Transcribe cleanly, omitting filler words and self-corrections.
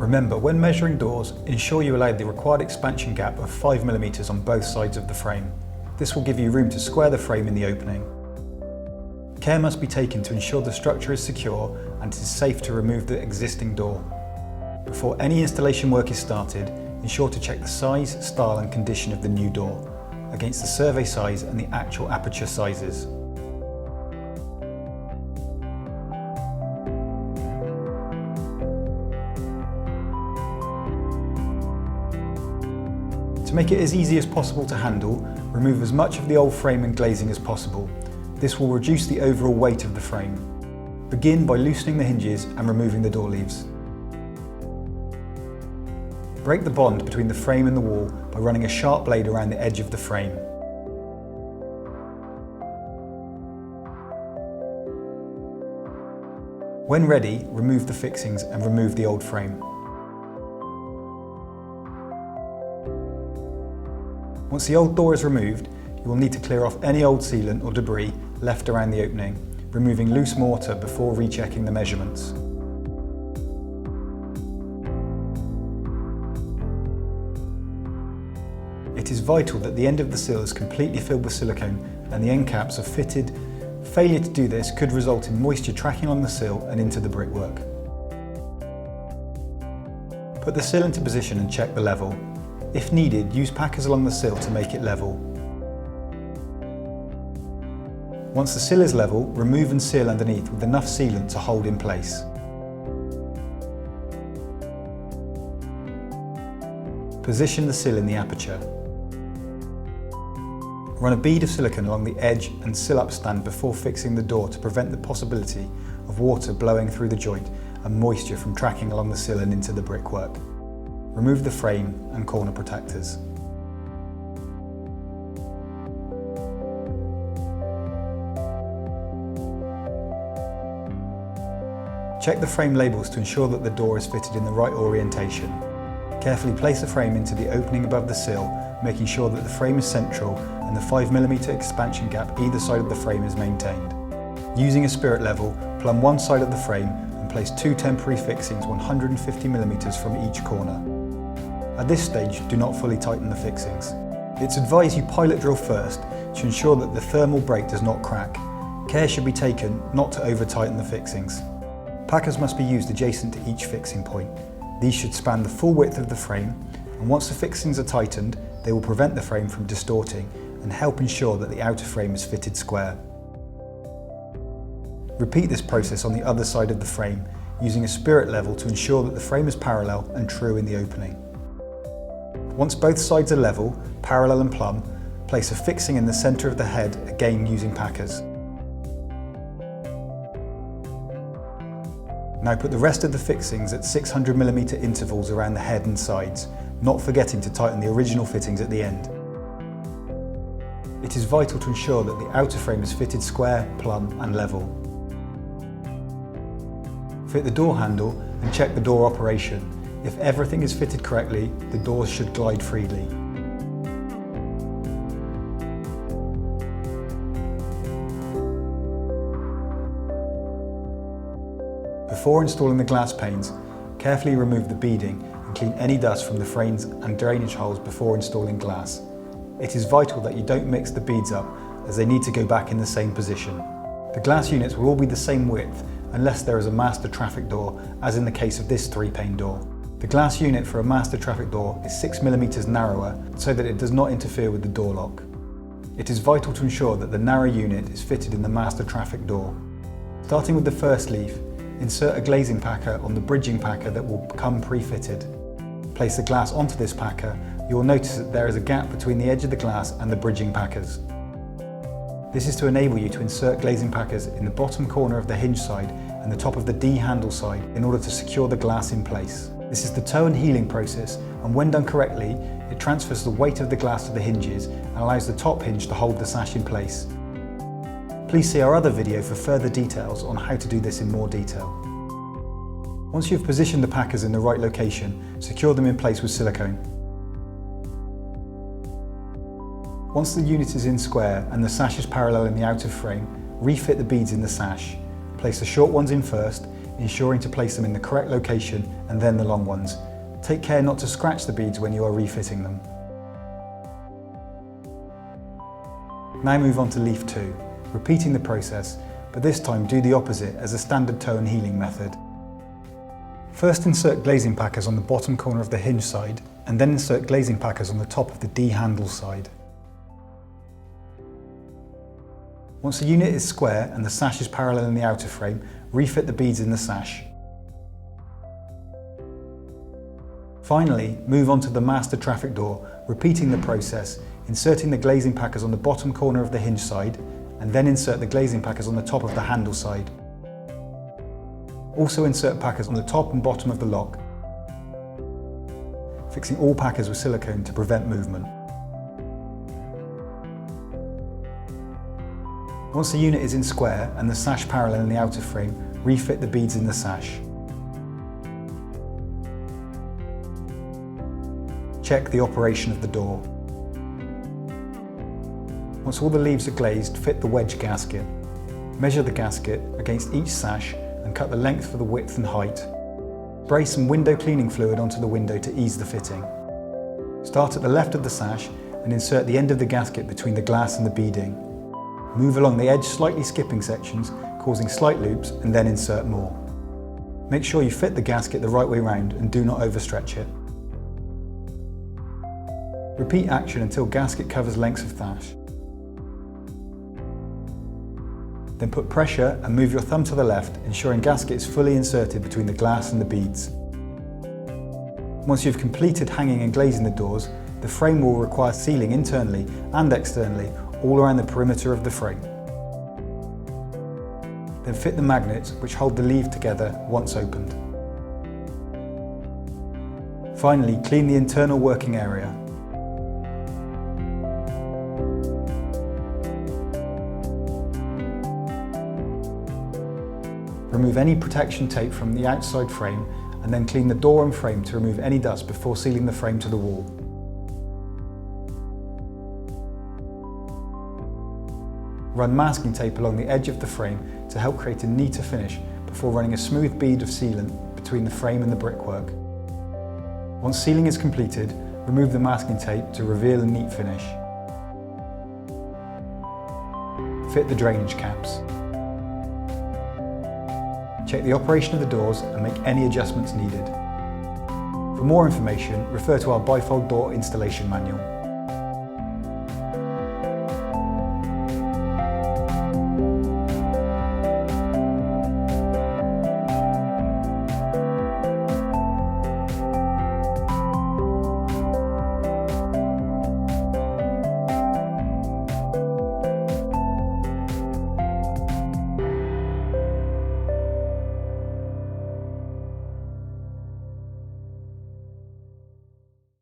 Remember, when measuring doors, ensure you allow the required expansion gap of 5mm on both sides of the frame. This will give you room to square the frame in the opening. Care must be taken to ensure the structure is secure and it is safe to remove the existing door. Before any installation work is started, ensure to check the size, style and condition of the new door against the survey size and the actual aperture sizes. To make it as easy as possible to handle, remove as much of the old frame and glazing as possible. This will reduce the overall weight of the frame. Begin by loosening the hinges and removing the door leaves. Break the bond between the frame and the wall by running a sharp blade around the edge of the frame. When ready, remove the fixings and remove the old frame. Once the old door is removed, you will need to clear off any old sealant or debris left around the opening, removing loose mortar before rechecking the measurements. It is vital that the end of the sill is completely filled with silicone and the end caps are fitted. Failure to do this could result in moisture tracking on the sill and into the brickwork. Put the sill into position and check the level. If needed, use packers along the sill to make it level. Once the sill is level, remove and seal underneath with enough sealant to hold in place. Position the sill in the aperture. Run a bead of silicone along the edge and sill-up stand before fixing the door to prevent the possibility of water blowing through the joint and moisture from tracking along the sill and into the brickwork. Remove the frame and corner protectors. Check the frame labels to ensure that the door is fitted in the right orientation. Carefully place the frame into the opening above the sill, making sure that the frame is central and the 5mm expansion gap either side of the frame is maintained. Using a spirit level, plumb one side of the frame and place two temporary fixings 150mm from each corner. At this stage, do not fully tighten the fixings. It's advised you pilot drill first to ensure that the thermal break does not crack. Care should be taken not to over-tighten the fixings. Packers must be used adjacent to each fixing point. These should span the full width of the frame, and once the fixings are tightened, they will prevent the frame from distorting and help ensure that the outer frame is fitted square. Repeat this process on the other side of the frame, using a spirit level to ensure that the frame is parallel and true in the opening. Once both sides are level, parallel and plumb, place a fixing in the centre of the head, again using packers. Now put the rest of the fixings at 600mm intervals around the head and sides, not forgetting to tighten the original fittings at the end. It is vital to ensure that the outer frame is fitted square, plumb and level. Fit the door handle and check the door operation. If everything is fitted correctly, the doors should glide freely. Before installing the glass panes, carefully remove the beading and clean any dust from the frames and drainage holes before installing glass. It is vital that you don't mix the beads up, as they need to go back in the same position. The glass units will all be the same width unless there is a master traffic door, as in the case of this 3-pane door. The glass unit for a master traffic door is 6mm narrower so that it does not interfere with the door lock. It is vital to ensure that the narrow unit is fitted in the master traffic door. Starting with the first leaf, insert a glazing packer on the bridging packer that will come pre-fitted. Place the glass onto this packer. You will notice that there is a gap between the edge of the glass and the bridging packers. This is to enable you to insert glazing packers in the bottom corner of the hinge side and the top of the D handle side in order to secure the glass in place. This is the toe and healing process, and when done correctly, it transfers the weight of the glass to the hinges and allows the top hinge to hold the sash in place. Please see our other video for further details on how to do this in more detail. Once you've positioned the packers in the right location, secure them in place with silicone. Once the unit is in square and the sash is parallel in the outer frame, refit the beads in the sash. Place the short ones in first, ensuring to place them in the correct location and then the long ones. Take care not to scratch the beads when you are refitting them. Now move on to leaf 2, repeating the process, but this time do the opposite as a standard toe and heeling method. First insert glazing packers on the bottom corner of the hinge side, and then insert glazing packers on the top of the D handle side. Once the unit is square and the sash is parallel in the outer frame, refit the beads in the sash. Finally, move on to the master traffic door, repeating the process, inserting the glazing packers on the bottom corner of the hinge side, and then insert the glazing packers on the top of the handle side. Also insert packers on the top and bottom of the lock, fixing all packers with silicone to prevent movement. Once the unit is in square and the sash parallel in the outer frame, refit the beads in the sash. Check the operation of the door. Once all the leaves are glazed, fit the wedge gasket. Measure the gasket against each sash and cut the length for the width and height. Spray some window cleaning fluid onto the window to ease the fitting. Start at the left of the sash and insert the end of the gasket between the glass and the beading. Move along the edge, slightly skipping sections, causing slight loops, and then insert more. Make sure you fit the gasket the right way round and do not overstretch it. Repeat action until gasket covers lengths of sash. Then put pressure and move your thumb to the left, ensuring gasket is fully inserted between the glass and the beads. Once you've completed hanging and glazing the doors, the frame will require sealing internally and externally all around the perimeter of the frame. Then fit the magnets which hold the leaf together once opened. Finally, clean the internal working area. Remove any protection tape from the outside frame and then clean the door and frame to remove any dust before sealing the frame to the wall. Run masking tape along the edge of the frame to help create a neater finish before running a smooth bead of sealant between the frame and the brickwork. Once sealing is completed, remove the masking tape to reveal a neat finish. Fit the drainage caps. Check the operation of the doors and make any adjustments needed. For more information, refer to our bifold door installation manual.